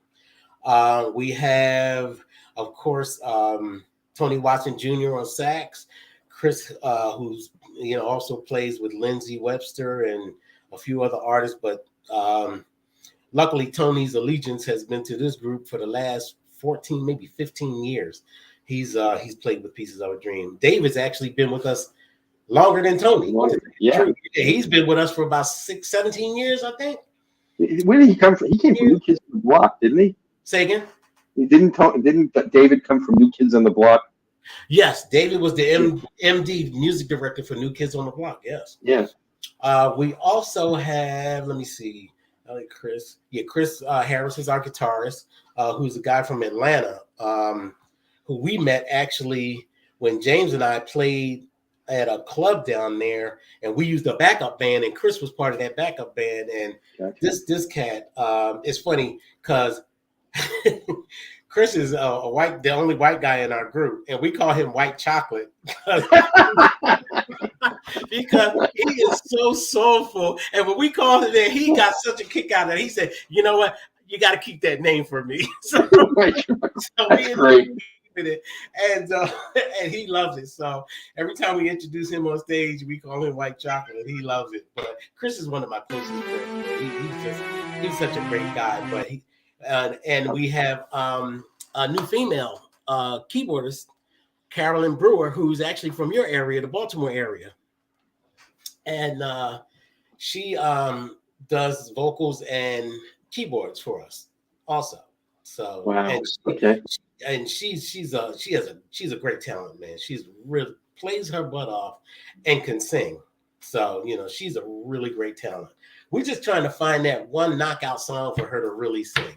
We have, of course, Tony Watson Jr. on sax, Chris, who's also plays with Lindsey Webster and a few other artists. But luckily, Tony's allegiance has been to this group for the last 14, maybe 15 years. He's played with Pieces of a Dream. David's actually been with us longer than Tony. Yeah, he's been with us for about 17 years, I think. Where did he come from? He came from New Kids on the Block, didn't he? Say again? Didn't David come from New Kids on the Block? Yes, David was the MD music director for New Kids on the Block. Yes. Yes. We also have, let me see, Chris. Yeah, Chris Harris is our guitarist, who's a guy from Atlanta, who we met actually when James and I played at a club down there, and we used a backup band, and Chris was part of that backup band. And this cat, it's funny because Chris is the only white guy in our group, and we call him White Chocolate because he is so soulful. And when we called him that, he got such a kick out of it. He said, "You know what? You got to keep that name for me." That's great. It. And he loves it. So every time we introduce him on stage, we call him White Chocolate. He loves it. But Chris is one of my closest friends. he's such a great guy. But and we have a new female keyboardist, Carolyn Brewer, who's actually from your area, the Baltimore area, and she does vocals and keyboards for us also. So wow, okay. And she's a great talent, man. She's really plays her butt off and can sing. So she's a really great talent. We're just trying to find that one knockout song for her to really sing.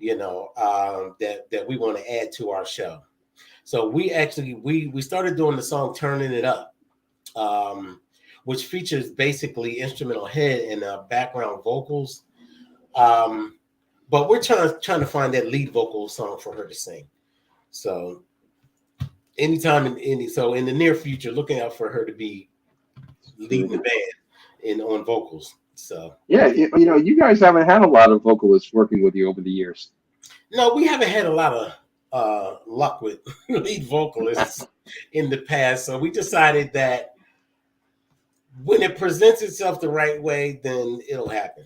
That we want to add to our show. So we started doing the song "Turning It Up," which features basically instrumental head and background vocals. But we're trying to find that lead vocal song for her to sing. So anytime in the near future, looking out for her to be leading the band on vocals. So yeah, you guys haven't had a lot of vocalists working with you over the years. No, we haven't had a lot of luck with lead vocalists in the past. So we decided that when it presents itself the right way, then it'll happen.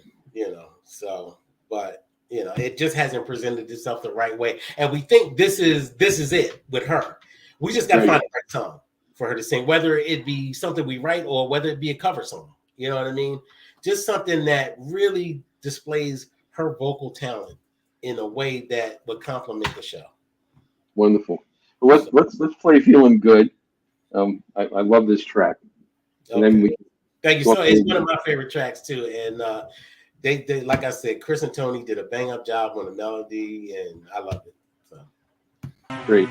So, but it just hasn't presented itself the right way, and we think this is it with her. We just got to find the right song for her to sing, whether it be something we write or whether it be a cover song. You know what I mean? Just something that really displays her vocal talent in a way that would complement the show. Wonderful. Well, let's play "Feeling Good." I love this track. And Okay. then Thank you. So it's one of my favorite tracks too, and they like I said, Chris and Tony did a bang up job on the melody, and I loved it. So great.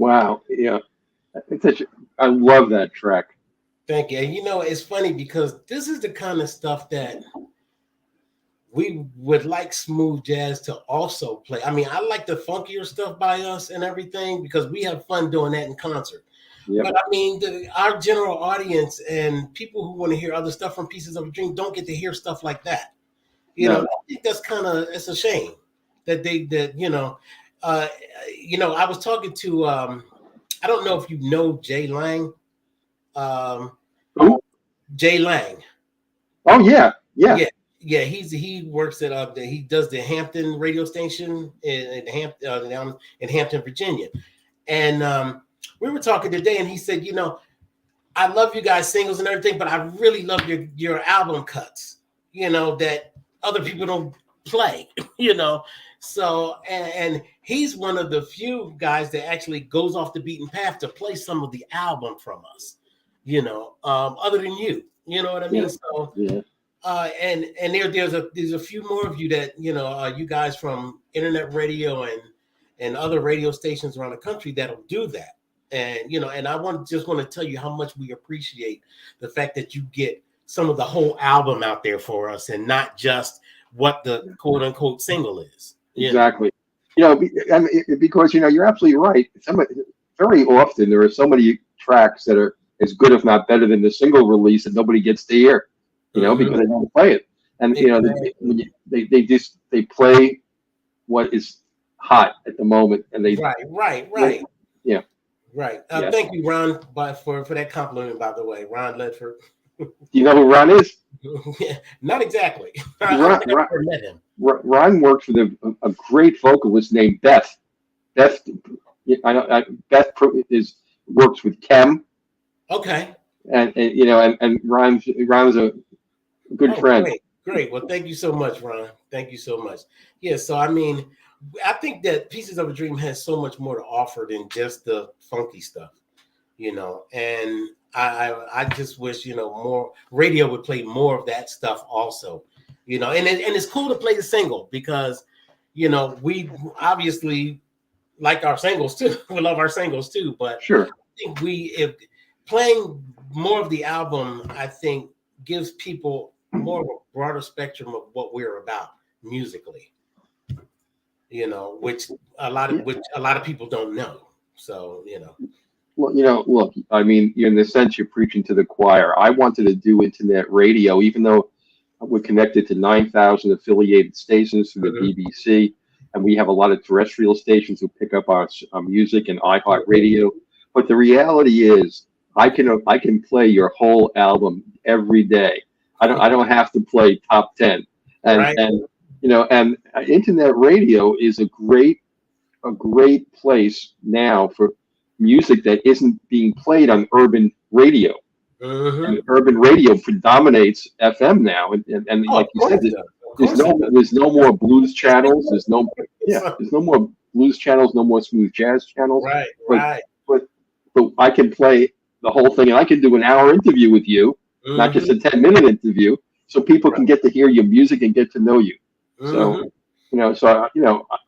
Wow. Yeah. It's such, I love that track. Thank you. And it's funny because this is the kind of stuff that we would like smooth jazz to also play. I mean, I like the funkier stuff by us and everything because we have fun doing that in concert. Yep. But I mean, our general audience and people who want to hear other stuff from Pieces of a Dream don't get to hear stuff like that. I think that's it's a shame that I was talking to, I don't know if you know Jay Lang. Who? Jay Lang. Oh yeah. Yeah, he works at he does the Hampton radio station in down in Hampton, Virginia, and we were talking today, and he said, I love you guys singles and everything, but I really love your album cuts, that other people don't play, So and he's one of the few guys that actually goes off the beaten path to play some of the album from us, other than you, you know what I mean? Yeah. So. Yeah. And there's a few more of you that you guys from internet radio and other radio stations around the country that'll do that, and and I just want to tell you how much we appreciate the fact that you get some of the whole album out there for us and not just what the quote unquote single is. Exactly. Because you're absolutely right. Very often there are so many tracks that are as good, if not better, than the single release that nobody gets to hear. Because they don't play it, and they play what is hot at the moment, and they right. Yeah. Right. Thank you, Ron, for that compliment. By the way, Ron Ledford. Do you know who Ron is? Not exactly. Ron, I never met him. Ron works with a great vocalist named Beth. Beth works with Kem. Okay. And Ron's a good friend. Great. Well, thank you so much, Ron. Thank you so much. Yeah, so I mean, I think that Pieces of a Dream has so much more to offer than just the funky stuff, and I just wish, more radio would play more of that stuff also, and it's cool to play the single because, we obviously like our singles too. We love our singles too, but sure. I think if playing more of the album, I think gives people more of a broader spectrum of what we're about musically, which a lot of people don't know. So, Well, look, I mean, in the sense you're preaching to the choir. I wanted to do internet radio, even though we're connected to 9,000 affiliated stations through the BBC, and we have a lot of terrestrial stations who pick up our music and iHeartRadio. But the reality is, I can play your whole album every day. I don't have to play top 10. And internet radio is a great place now for music that isn't being played on urban radio. And urban radio predominates FM now, and like you said, there's no more blues channels. There's no more blues channels, no more smooth jazz channels. Right. But I can play the whole thing, and I can do an hour interview with you, not just a 10-minute interview, so people can get to hear your music and get to know you. So,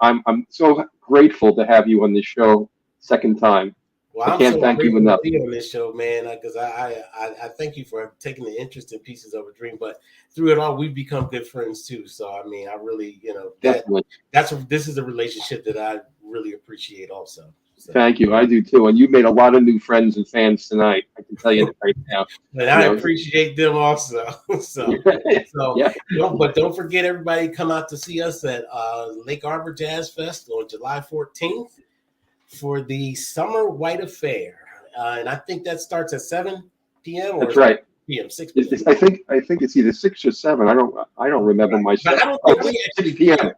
I'm so grateful to have you on this show second time. Well, I can't thank you enough. To be on this show, man, because I thank you for taking the interest in Pieces of a Dream. But through it all, we've become good friends too. So I mean, I really, this is a relationship that I really appreciate also. So. Thank you. I do too. And you made a lot of new friends and fans tonight. I can tell you that right now. And I appreciate them also. But don't forget, everybody, come out to see us at Lake Arbor Jazz Fest on July 14th for the Summer White Affair. And I think that starts at 7 p.m. That's right. p.m. 6 p.m. I think it's either 6 or 7. I don't remember myself. But I don't think we actually 6 p.m.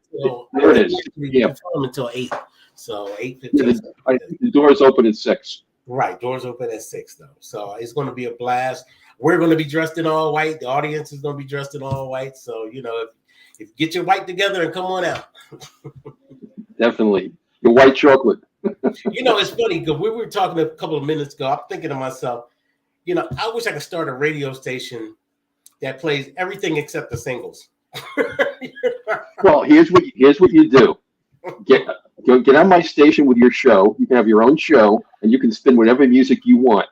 There it is. Yeah. Until 8. So 8:15. Yeah, the doors open at 6. Right, doors open at 6 though. So it's going to be a blast. We're going to be dressed in all white. The audience is going to be dressed in all white. So if get your white together and come on out. Definitely, your white chocolate. It's funny because we were talking a couple of minutes ago. I'm thinking to myself, I wish I could start a radio station that plays everything except the singles. Well, here's what you do. Go get on my station with your show. You can have your own show, and you can spin whatever music you want.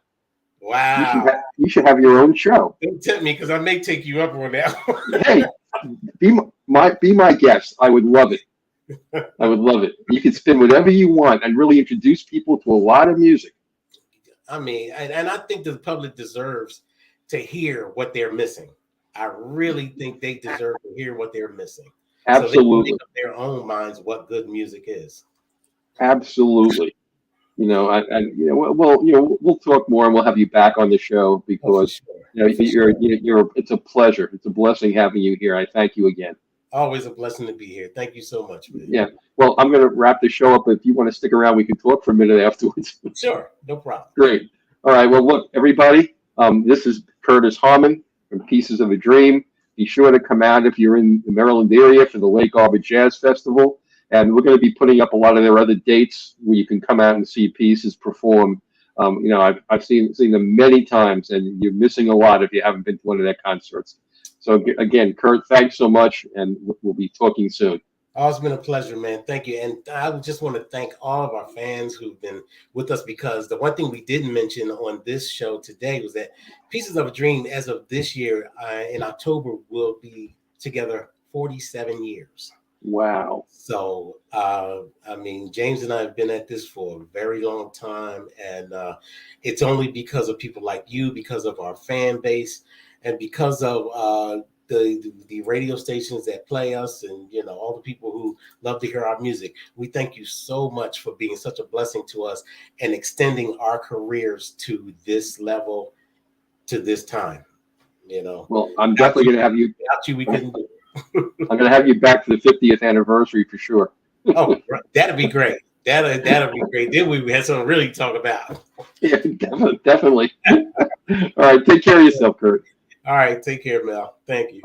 Wow. You should have your own show. Don't tempt me because I may take you up on that one. Hey, be my guest. I would love it. I would love it. You can spin whatever you want and really introduce people to a lot of music. I mean, and I think the public deserves to hear what they're missing. I really think they deserve to hear what they're missing. Absolutely. So they can make up their own minds what good music is. Absolutely. You know, we'll talk more, and we'll have you back on the show because it's a pleasure. It's a blessing having you here. I thank you again. Always a blessing to be here. Thank you so much, man. Yeah. Well, I'm going to wrap the show up. If you want to stick around, we can talk for a minute afterwards. Sure. No problem. Great. All right. Well, look, everybody, this is Curtis Harmon from Pieces of a Dream. Be sure to come out if you're in the Maryland area for the Lake Arbor Jazz Festival. And we're going to be putting up a lot of their other dates where you can come out and see Pieces perform. I've seen them many times, and you're missing a lot if you haven't been to one of their concerts. So again, Kurt, thanks so much, and we'll be talking soon. Oh, it's been a pleasure, man. Thank you. And I just want to thank all of our fans who've been with us, because the one thing we didn't mention on this show today was that Pieces of a Dream, as of this year, in October, will be together 47 years. Wow. So, James and I have been at this for a very long time, and it's only because of people like you, because of our fan base, and because of the radio stations that play us, and all the people who love to hear our music. We thank you so much for being such a blessing to us and extending our careers to this level, to this time. Well, I'm definitely going to have you. Without you, we couldn't do it. I'm going to have you back for the 50th anniversary for sure. Oh, that'd be great. That'll be great. Then we had something really to talk about. Yeah, definitely. All right, take care of yourself, Kurt. All right, take care, Mel. Thank you.